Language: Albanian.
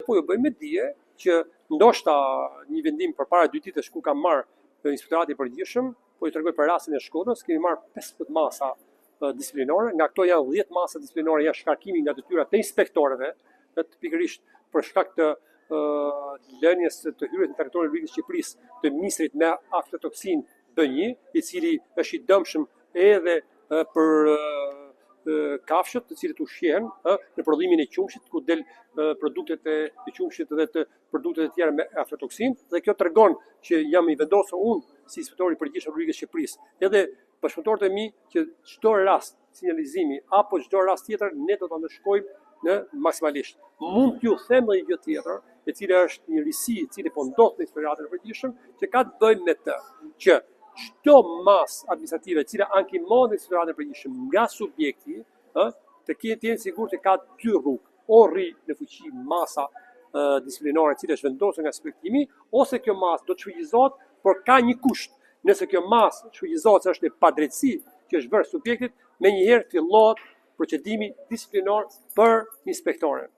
po ju bëjmë me dije që ndoshta një vendim përpara 2 ditësh ku kam marrë inspektorati i përgjithshëm, po ju tregoj për rastin e Shkodrës, kemi marrë 15 masa disiplinore, nga këto janë 10 masa disiplinore janë shkarkimi nga detyrat të inspektorëve, pikërisht për shkak të lënies të hyrjes në territorin e Republikës së Shqipërisë të ministrit me aflatoksin B1, i cili është i dëmshëm edhe për kafshët të cilët ushqehen në prodhimin e qumshit, ku del produktet e qumshit dhe të produktet e tjera me aflatoksin, dhe kjo tregon që jam i vendosur unë si inspektor i përgjithshëm i Republikës së Shqipërisë, edhe bashkëpunëtorët e mi që çdo rast sinjalizimi apo çdo rast tjetër ne do ta ndeshkojmë në maksimalisht. Mund t'ju them edhe një gjë tjetër, e cila është një risi e cila po ndodh në inspektoratin e përgjithshëm, që ka të bëjë me të që çdo masë administrative e cila ankimohet në inspektoratin e përgjithshëm nga subjekti, të jenë sigurt që ka 2 rrugë, o rri në fuqi masa disiplinore e cila është vendosur nga inspektimi, ose kjo masë do të shfrytëzohet, por ka një kusht. Nëse kjo masë shfrytëzohet se është e padrejtësi që është bërë subjektit, menjëherë fillohet procedimi disiplinor për inspektorin.